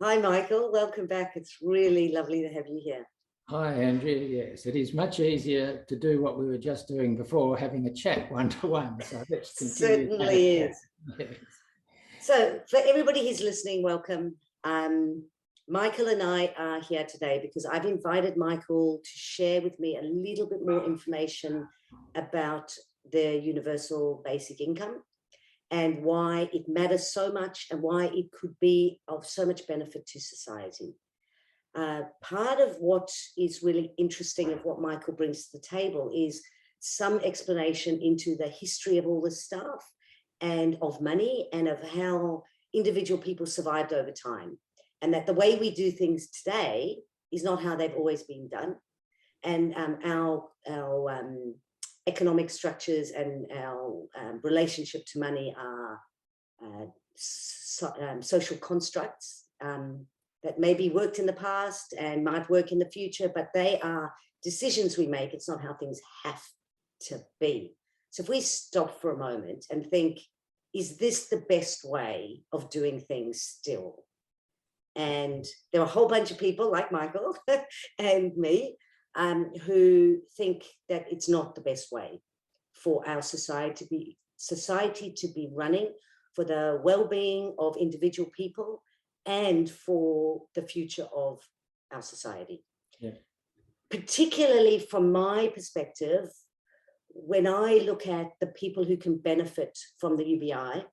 Hi, Michael. Welcome back. It's really lovely to have you here. Hi, Andrea. Yes, it is much easier to do what we were just doing before, having a chat one-to-one. So let's continue. Certainly is. Yes. So for everybody who's listening, welcome. Michael and I are here today because I've invited Michael to share with me a little bit more information about the universal basic income and why it matters so much and why it could be of so much benefit to society. Part of what is really interesting of what Michael brings to the table is some explanation into the history of all this stuff and of money and of how individual people survived over time, and that the way we do things today is not how they've always been done. And our economic structures and our relationship to money are social constructs that maybe worked in the past and might work in the future, but they are decisions we make. It's not how things have to be. So if we stop for a moment and think, is this the best way of doing things still? And there are a whole bunch of people like Michael and me who think that it's not the best way for our society to be running for the well-being of individual people and for the future of our society. Yeah. Particularly from my perspective, when I look at the people who can benefit from the UBI,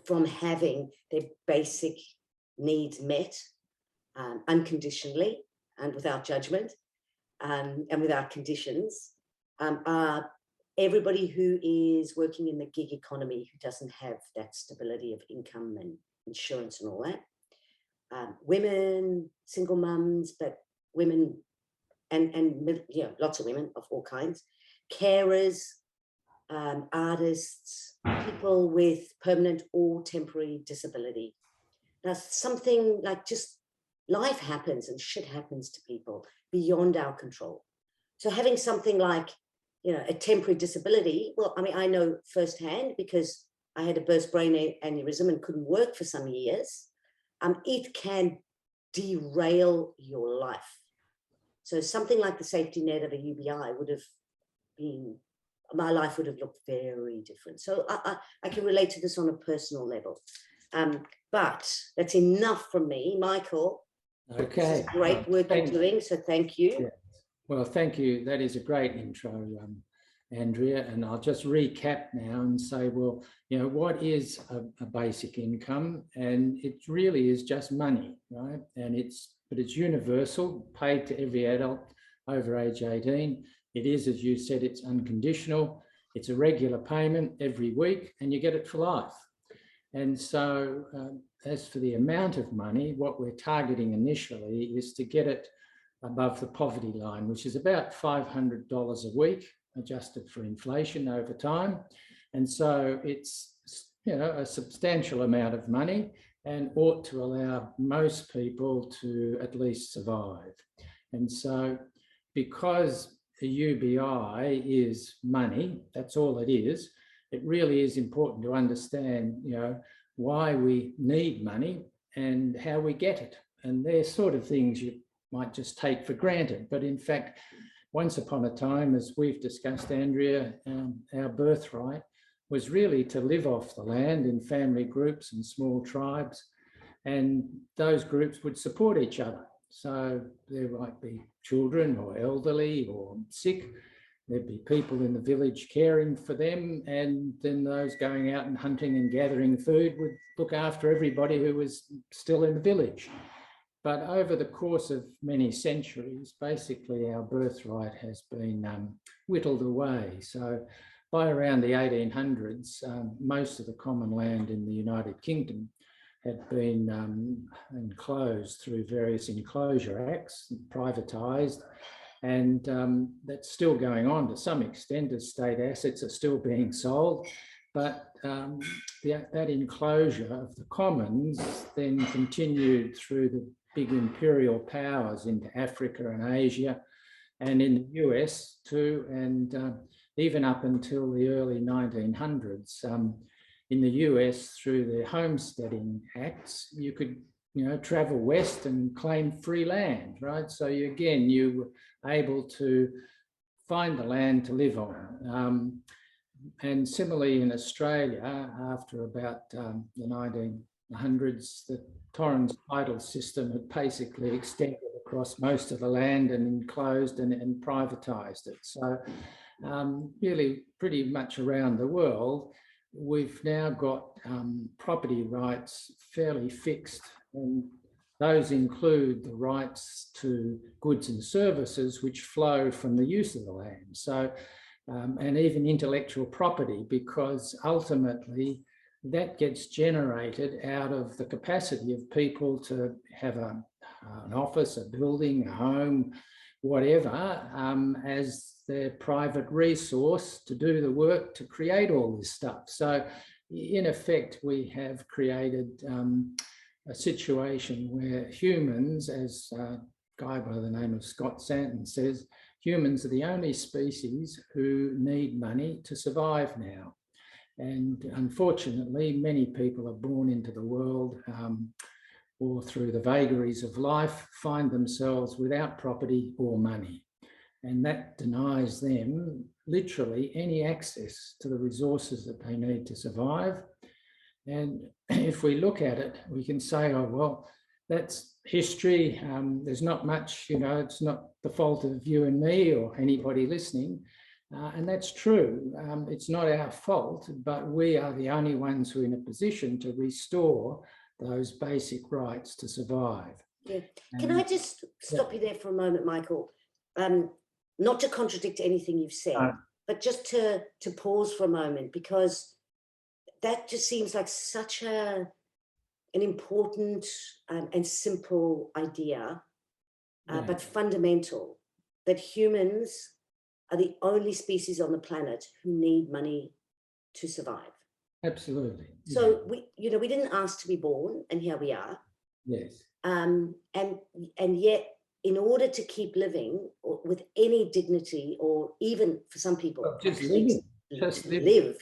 from having their basic needs met unconditionally and without judgment and without conditions, are everybody who is working in the gig economy who doesn't have that stability of income and insurance and all that. Women, single mums, but women and lots of women of all kinds, carers, artists, people with permanent or temporary disability. Now, something like just life happens and shit happens to people beyond our control. So having something like, a temporary disability, well, I mean, I know firsthand because I had a burst brain aneurysm and couldn't work for some years. It can derail your life. So something like the safety net of a UBI would have been, my life would have looked very different. So I can relate to this on a personal level. But that's enough from me. Michael, Okay. This is great work you're doing, so thank you. Yeah. Well, thank you. That is a great intro, Andrea. And I'll just recap now and say, well, what is a basic income? And it really is just money, right? And but it's universal, paid to every adult over age 18. It is, as you said, it's unconditional. It's a regular payment every week, and you get it for life. And so as for the amount of money, what we're targeting initially is to get it above the poverty line, which is about $500 a week, adjusted for inflation over time. And so it's, a substantial amount of money and ought to allow most people to at least survive. And so because the UBI is money, that's all it is, it really is important to understand, why we need money and how we get it. And they're sort of things you might just take for granted. But in fact, once upon a time, as we've discussed, Andrea, our birthright was really to live off the land in family groups and small tribes. And those groups would support each other. So there might be children or elderly or sick. There'd be people in the village caring for them, and then those going out and hunting and gathering food would look after everybody who was still in the village. But over the course of many centuries, basically our birthright has been whittled away. So by around the 1800s, most of the common land in the United Kingdom had been enclosed through various enclosure acts, privatised. And that's still going on to some extent as state assets are still being sold. But that enclosure of the commons then continued through the big imperial powers into Africa and Asia and in the US too, and even up until the early 1900s. In the US, through the homesteading acts, you could travel west and claim free land, right? So you were able to find the land to live on. And similarly in Australia, after about the 1900s, the Torrens title system had basically extended across most of the land and enclosed and privatised it. So really pretty much around the world, we've now got property rights fairly fixed, and those include the rights to goods and services which flow from the use of the land. So, and even intellectual property, because ultimately that gets generated out of the capacity of people to have an office, a building, a home, whatever, as their private resource to do the work to create all this stuff. So in effect, we have created a situation where humans, as a guy by the name of Scott Santon says, humans are the only species who need money to survive now. And unfortunately, many people are born into the world or through the vagaries of life, find themselves without property or money. And that denies them literally any access to the resources that they need to survive. And if we look at it, we can say, oh, well, that's history. There's not much, it's not the fault of you and me or anybody listening. And that's true. It's not our fault, but we are the only ones who are in a position to restore those basic rights to survive. Yeah. Can I just stop you there for a moment, Michael? Not to contradict anything you've said, but just to pause for a moment, because that just seems like such an important and simple idea, but fundamental, that humans are the only species on the planet who need money to survive. Absolutely. So we didn't ask to be born, and here we are. Yes. And yet, in order to keep living with any dignity, or even for some people, just living, live,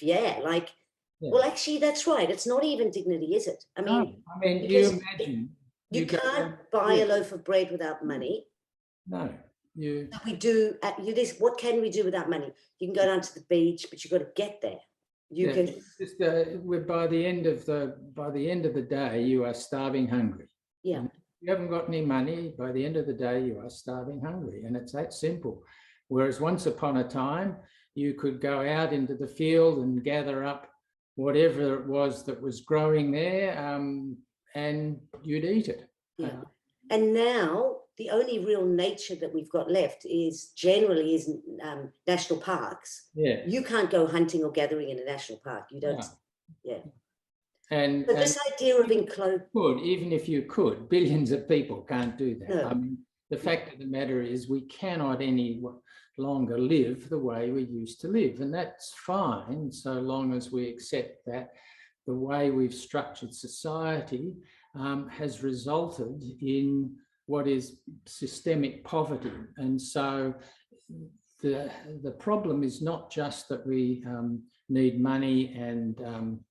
well, actually, that's right. It's not even dignity, is it? I mean, you imagine you can't buy a loaf of bread without money. No. We do. What can we do without money? You can go down to the beach, but you've got to get there. By the end of the day, you are starving hungry. Yeah. And if you haven't got any money, by the end of the day, you are starving hungry, and it's that simple. Whereas once upon a time, you could go out into the field and gather up whatever it was that was growing there, and you'd eat it. Yeah. And now the only real nature that we've got left is national parks. Yeah. You can't go hunting or gathering in a national park. You don't. No. Yeah. And this idea of enclosed. Even if you could, billions of people can't do that. No. I mean, the fact of the matter is we cannot any longer live the way we used to live. And that's fine, so long as we accept that the way we've structured society has resulted in what is systemic poverty. And so the problem is not just that we need money and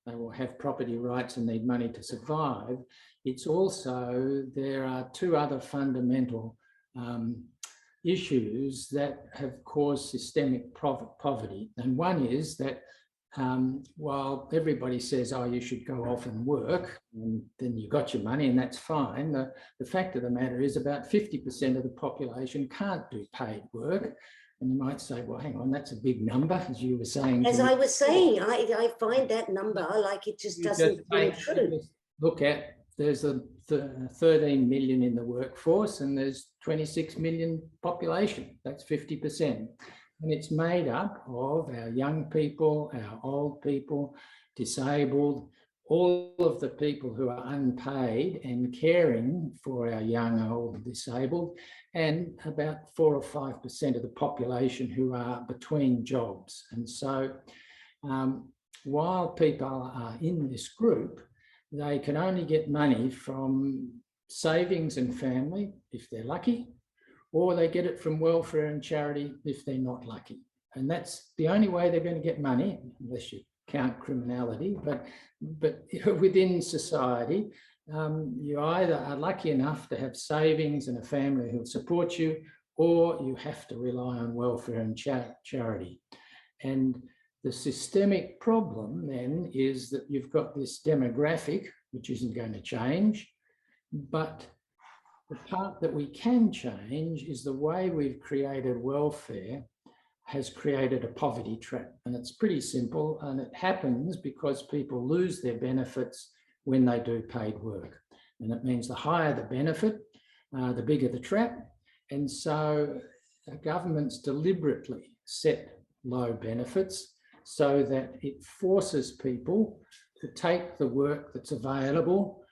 they will have property rights and need money to survive. It's also, there are two other fundamental issues that have caused systemic poverty. And one is that while everybody says, oh, you should go off and work, and then you got your money and that's fine, the fact of the matter is about 50% of the population can't do paid work. And you might say, well, hang on, that's a big number, as you were saying. As I was saying, I find that number, like, it just doesn't ring true. Look at, there's 13 million in the workforce and there's 26 million population. That's 50%. And it's made up of our young people, our old people, disabled, all of the people who are unpaid and caring for our young, old, disabled, and about 4 or 5% of the population who are between jobs. And so while people are in this group, they can only get money from savings and family, if they're lucky, or they get it from welfare and charity if they're not lucky. And that's the only way they're going to get money, unless you count criminality, but within society, you either are lucky enough to have savings and a family who'll support you, or you have to rely on welfare and charity. And the systemic problem then is that you've got this demographic, which isn't going to change, but the part that we can change is the way we've created welfare has created a poverty trap. And it's pretty simple, and it happens because people lose their benefits when they do paid work. And it means the higher the benefit, the bigger the trap. And so governments deliberately set low benefits so that it forces people to take the work that's available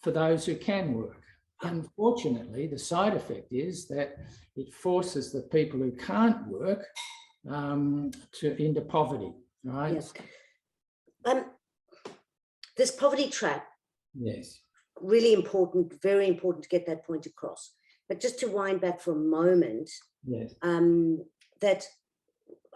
for those who can work. Unfortunately, the side effect is that it forces the people who can't work into poverty, right? Yes. This poverty trap, Yes. Really important, very important to get that point across. But just to wind back for a moment, Yes. That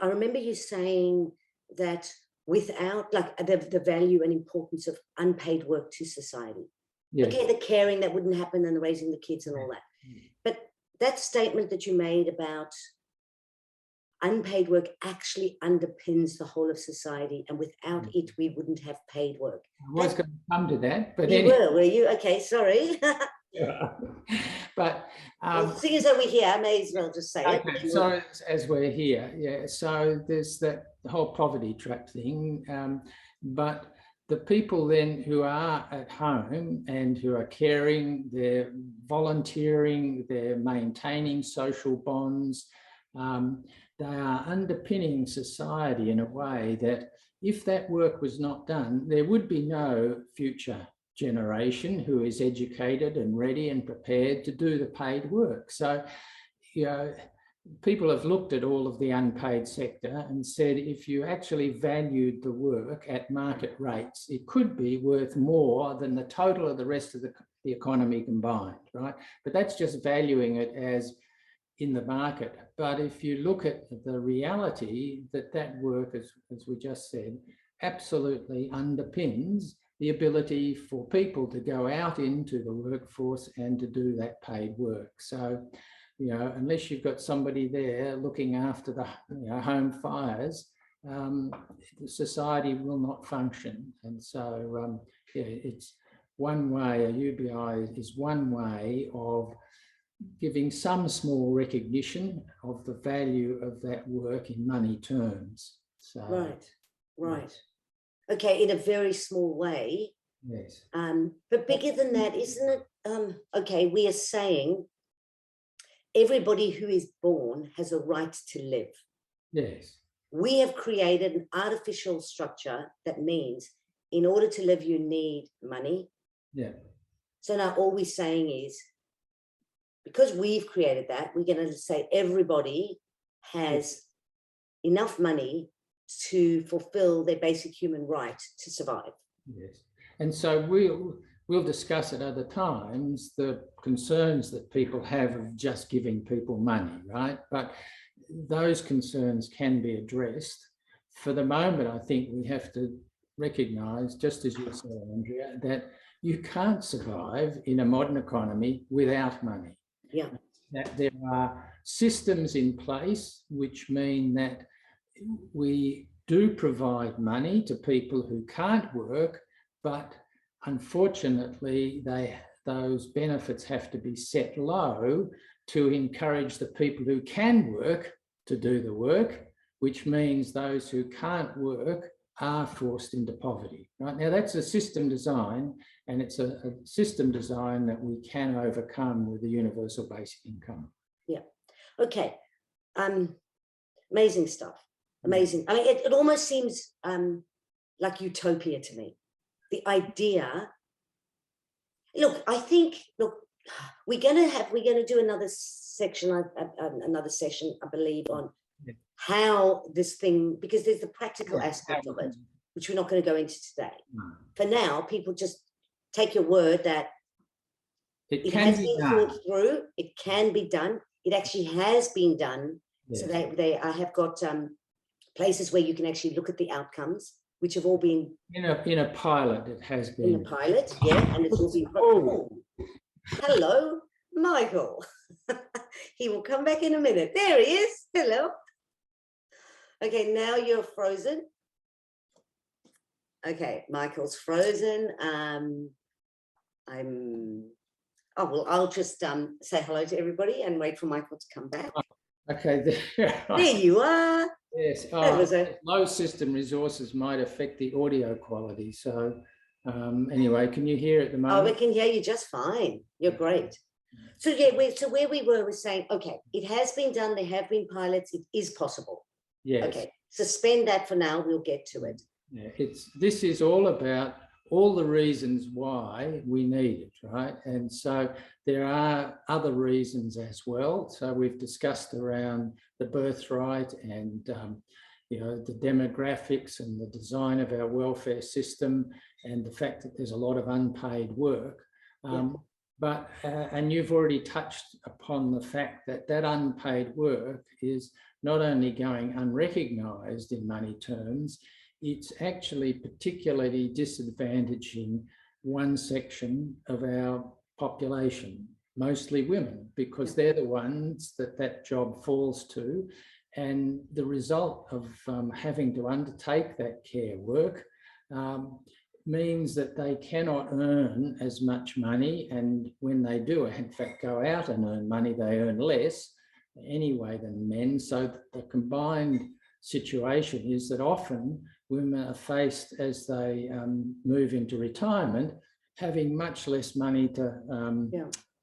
I remember you saying that without like the value and importance of unpaid work to society. Yes. Okay, the caring that wouldn't happen and the raising the kids and all that. But that statement that you made about unpaid work actually underpins the whole of society, and without it, we wouldn't have paid work. I was going to come to that, but you were you? Okay, sorry. But well, seeing as though we're here, I may as well just say okay, it. So as we're here, yeah. So there's that whole poverty trap thing, but the people then who are at home and who are caring, they're volunteering, they're maintaining social bonds. They are underpinning society in a way that if that work was not done, there would be no future generation who is educated and ready and prepared to do the paid work. So, you know, people have looked at all of the unpaid sector and said, if you actually valued the work at market rates, it could be worth more than the total of the rest of the economy combined, right? But that's just valuing it as in the market. But if you look at the reality that work, as we just said, absolutely underpins the ability for people to go out into the workforce and to do that paid work. So, you know, unless you've got somebody there looking after the home fires, society will not function. And so, yeah, it's one way, a UBI is one way of giving some small recognition of the value of that work in money terms. So, right. Yes. Okay, in a very small way. Yes. But bigger than that, isn't it? Okay, we are saying everybody who is born has a right to live. Yes. We have created an artificial structure that means in order to live, you need money. Yeah. So now all we're saying is, because we've created that, we're going to say everybody has enough money to fulfill their basic human right to survive. Yes. And so we'll discuss at other times the concerns that people have of just giving people money, right? But those concerns can be addressed. For the moment, I think we have to recognise, just as you said, Andrea, that you can't survive in a modern economy without money. Yeah. That there are systems in place which mean that we do provide money to people who can't work, but unfortunately those benefits have to be set low to encourage the people who can work to do the work, which means those who can't work are forced into poverty. Right now, that's a system design, and it's a system design that we can overcome with the universal basic income. Yeah. Okay. Amazing stuff. Amazing. I mean, it almost seems like utopia to me. The idea. Look, I think. Look, we're going to do another section, another session, I believe, on how this thing, because there's the practical aspect of it, which we're not going to go into today. For now, people just take your word that it has been thought through, it can be done, it actually has been done. Yes. So I have got places where you can actually look at the outcomes, which have all been in a pilot. It has been in the pilot, yeah, and it will be. Oh. Hello, Michael. He will come back in a minute. There he is. Hello. Okay, now you're frozen. Okay, Michael's frozen. Oh, well, I'll just say hello to everybody and wait for Michael to come back. Okay. There you are. Yes. Low system resources might affect the audio quality. So anyway, can you hear at the moment? Oh, we can hear you just fine. You're great. So yeah, where we were saying, okay, it has been done. There have been pilots. It is possible. Yes. Okay, suspend that for now. We'll get to it. Yeah, this is all about all the reasons why we need it, right? And so there are other reasons as well. So we've discussed around the birthright and the demographics and the design of our welfare system and the fact that there's a lot of unpaid work. But and you've already touched upon the fact that that unpaid work is not only going unrecognised in money terms, it's actually particularly disadvantaging one section of our population, mostly women, because they're the ones that job falls to. And the result of having to undertake that care work means that they cannot earn as much money. And when they do, in fact, go out and earn money, they earn less anyway than men. So the combined situation is that often women are faced as they move into retirement, having much less money to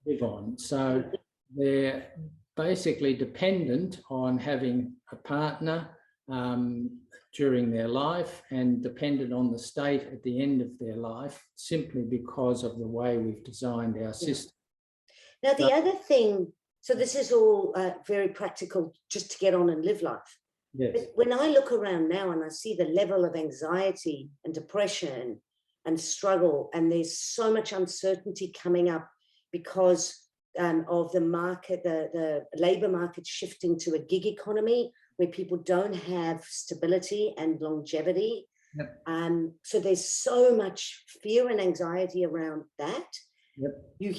live on. So they're basically dependent on having a partner during their life and dependent on the state at the end of their life, simply because of the way we've designed our system. Now, the other thing, so this is all very practical just to get on and live life. Yes. But when I look around now and I see the level of anxiety and depression and struggle, and there's so much uncertainty coming up because of the market, the labor market shifting to a gig economy where people don't have stability and longevity. Yep. So there's so much fear and anxiety around that. Yep.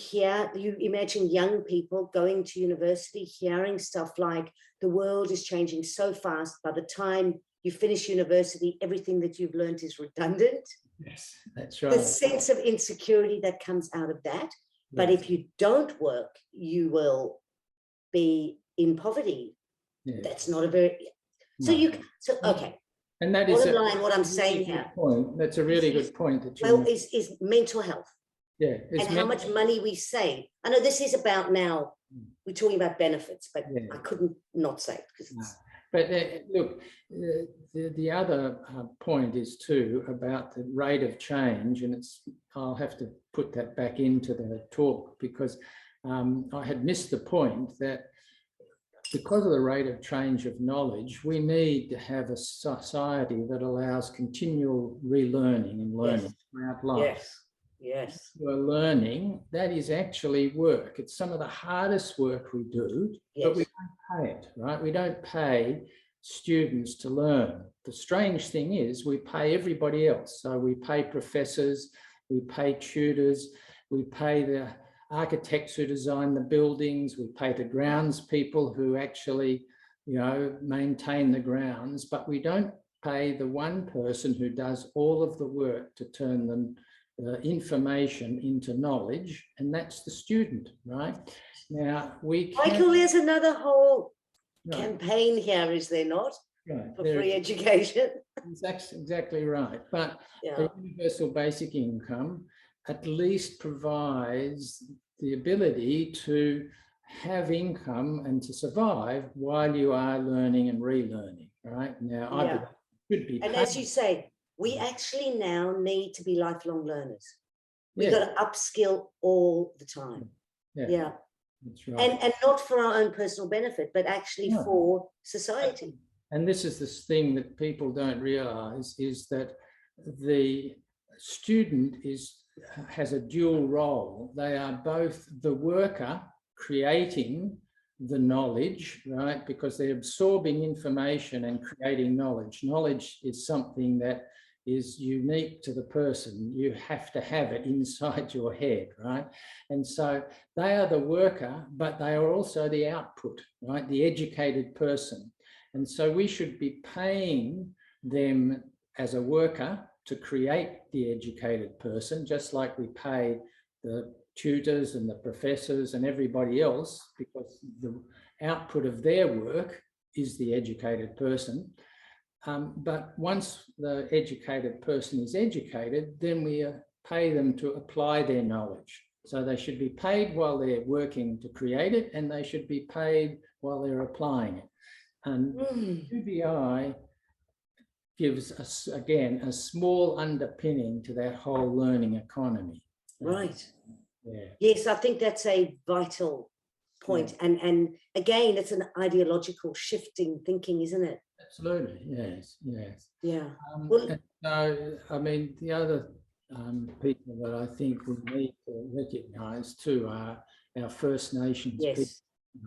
You imagine young people going to university, hearing stuff like the world is changing so fast. By the time you finish university, everything that you've learned is redundant. Yes, that's right. The sense of insecurity that comes out of that. But if you don't work, you will be in poverty. Yes. That's not a very, okay. And that is bottom line, what I'm saying here. Point. That's a really good point. That is mental health. Yeah. And how much money we save. I know this is about now, we're talking about benefits, but I couldn't not say it because it's. But look, the other point is too about the rate of change, and I'll have to put that back into the talk because I had missed the point that because of the rate of change of knowledge, we need to have a society that allows continual relearning and learning throughout life. Yes. We're learning, that is actually work. It's some of the hardest work we do, but we don't pay it, right? We don't pay students to learn. The strange thing is we pay everybody else. So we pay professors, we pay tutors, we pay the architects who design the buildings, we pay the grounds people who actually, maintain the grounds, but we don't pay the one person who does all of the work to turn them information into knowledge, and that's the student, right? Now Michael, there's another whole campaign here, is there not? Right. For free education. That's exactly right. But the universal basic income at least provides the ability to have income and to survive while you are learning and relearning, right? Now, I should be and as you say, we actually now need to be lifelong learners. We've got to upskill all the time. Yeah. That's right. And not for our own personal benefit, but actually for society. And this is this thing that people don't realize is that the student has a dual role. They are both the worker creating the knowledge, right? Because they're absorbing information and creating knowledge. Knowledge is something that is unique to the person. You have to have it inside your head, right? And so they are the worker, but they are also the output, right? The educated person. And so we should be paying them as a worker to create the educated person, just like we pay the tutors and the professors and everybody else, because the output of their work is the educated person. But once the educated person is educated, then we pay them to apply their knowledge. So they should be paid while they're working to create it, and they should be paid while they're applying it. And UBI gives us, again, a small underpinning to that whole learning economy. Right. Yeah. Yes, I think that's a vital point. Yeah. And again, it's an ideological shifting thinking, isn't it? Absolutely, yes, yes. Yeah. Well, so, I mean, the other people that I think we need to recognise too are our First Nations people,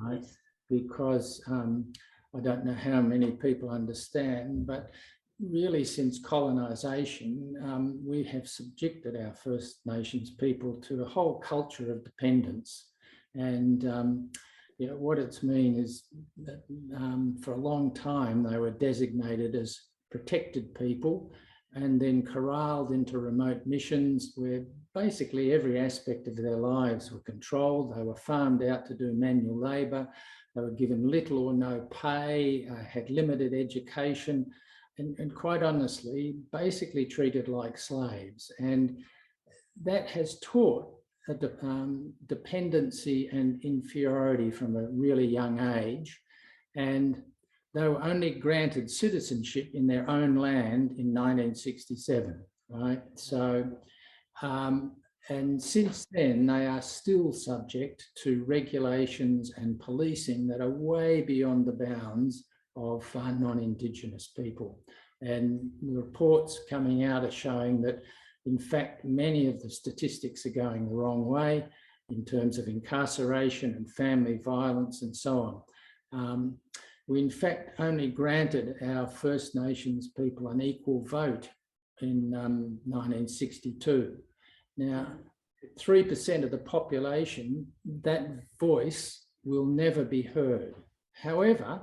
right? Yes. Because I don't know how many people understand, but really since colonisation, we have subjected our First Nations people to a whole culture of dependence. And you know, what it's mean is that for a long time they were designated as protected people and then corralled into remote missions where basically every aspect of their lives were controlled. They were farmed out to do manual labour. They were given little or no pay, had limited education, and quite honestly, basically treated like slaves. And that has taught a dependency and inferiority from a really young age. And they were only granted citizenship in their own land in 1967, right? So, and since then, they are still subject to regulations and policing that are way beyond the bounds of non-Indigenous people. And the reports coming out are showing that, in fact, many of the statistics are going the wrong way in terms of incarceration and family violence and so on. We, in fact, only granted our First Nations people an equal vote in 1962. Now, 3% of the population, that voice will never be heard. However,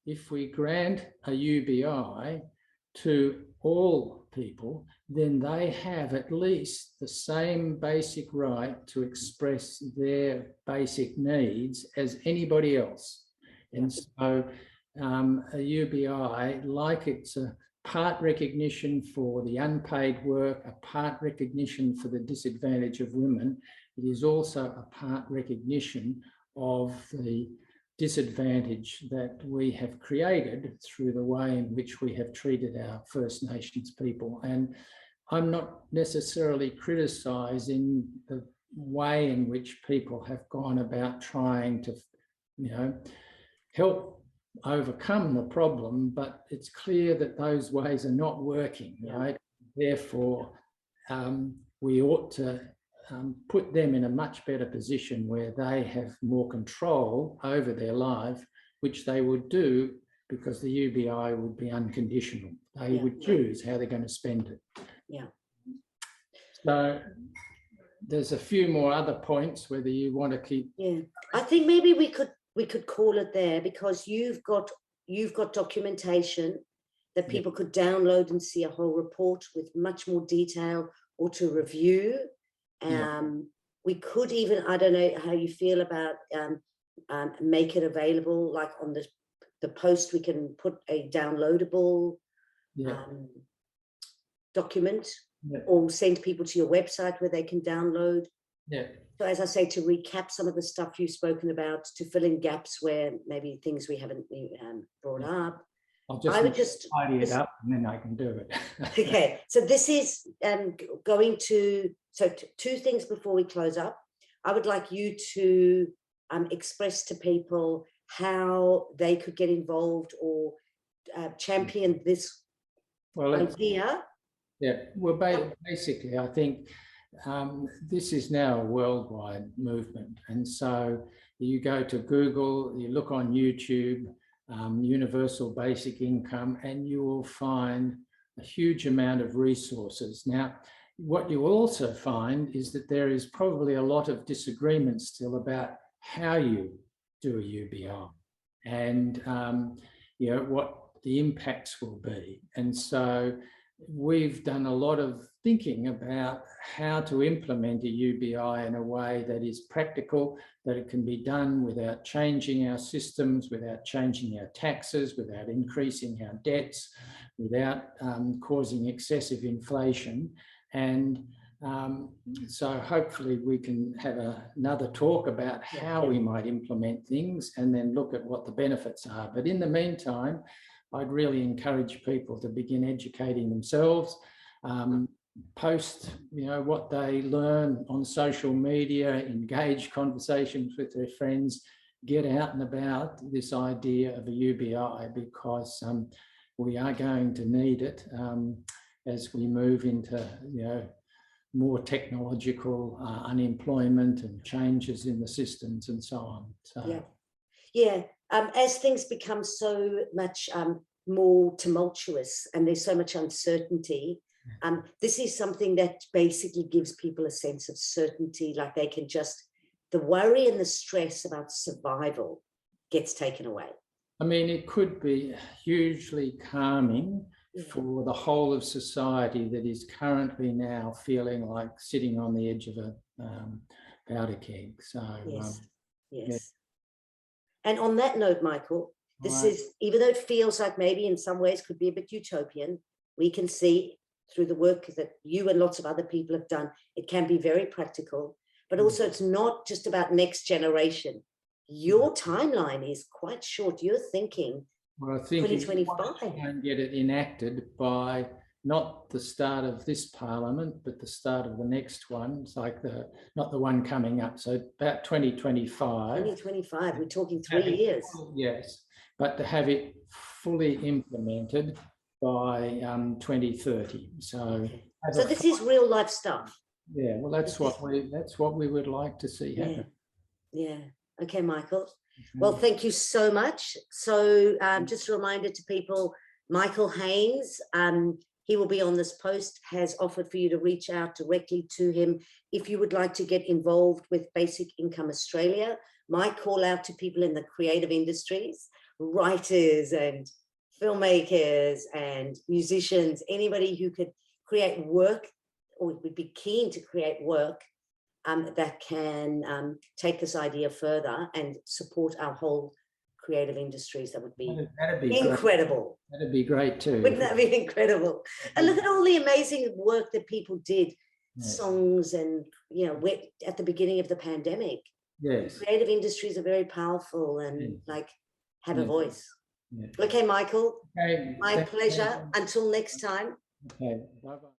if we grant a UBI to all people, then they have at least the same basic right to express their basic needs as anybody else. And so a UBI, like it's a part recognition for the unpaid work, a part recognition for the disadvantage of women, it is also a part recognition of the disadvantage that we have created through the way in which we have treated our First Nations people. And I'm not necessarily criticising the way in which people have gone about trying to, you know, help overcome the problem, but it's clear that those ways are not working, right? Therefore, we ought to put them in a much better position where they have more control over their life, which they would do because the UBI would be unconditional. They would choose how they're going to spend it. Yeah. So there's a few more other points, whether you want to keep. Yeah, I think maybe we could call it there, because you've got documentation that people could download and see a whole report with much more detail or to review. We could even, I don't know how you feel about make it available, like on the post we can put a downloadable document or send people to your website where they can download. So as I say, to recap some of the stuff you've spoken about, to fill in gaps where maybe things we haven't brought up. I would just tidy it up and then I can do it. Okay, so this is going to, so two things before we close up. I would like you to express to people how they could get involved or champion this idea. Yeah, well, basically, I think this is now a worldwide movement. And so you go to Google, you look on YouTube, universal basic income, and you will find a huge amount of resources. Now, what you also find is that there is probably a lot of disagreement still about how you do a UBI and what the impacts will be. And so we've done a lot of thinking about how to implement a UBI in a way that is practical, that it can be done without changing our systems, without changing our taxes, without increasing our debts, without causing excessive inflation. And so hopefully we can have another talk about how we might implement things and then look at what the benefits are. But in the meantime, I'd really encourage people to begin educating themselves, post what they learn on social media, engage conversations with their friends, get out and about this idea of a UBI, because we are going to need it as we move into more technological unemployment and changes in the systems and so on. So as things become so much more tumultuous and there's so much uncertainty, this is something that basically gives people a sense of certainty, like they can just, the worry and the stress about survival gets taken away. I mean, it could be hugely calming for the whole of society that is currently now feeling like sitting on the edge of a powder keg. So yes. And on that note, Michael, this is, even though it feels like maybe in some ways could be a bit utopian, we can see through the work that you and lots of other people have done, it can be very practical, but also it's not just about next generation. Your timeline is quite short. You're thinking, well, I think 2025. And get it enacted by not the start of this parliament, but the start of the next one. It's like not the one coming up. So about 2025. 2025, we're talking 3 years. Yes, but to have it fully implemented by 2030. So this is real life stuff. Yeah, well, that's what we would like to see happen. Yeah. Okay, Michael. Well, thank you so much. So just a reminder to people, Michael Haynes, he will be on this post, has offered for you to reach out directly to him if you would like to get involved with Basic Income Australia. My call out to people in the creative industries, writers and filmmakers and musicians, anybody who could create work or would be keen to create work that can take this idea further and support our whole creative industries. That would be incredible. That'd be great too. Wouldn't that be incredible? And look at all the amazing work that people did, songs and, at the beginning of the pandemic. Yes. Creative industries are very powerful and have a voice. Okay, Michael, my pleasure. Until next time. Okay, bye-bye.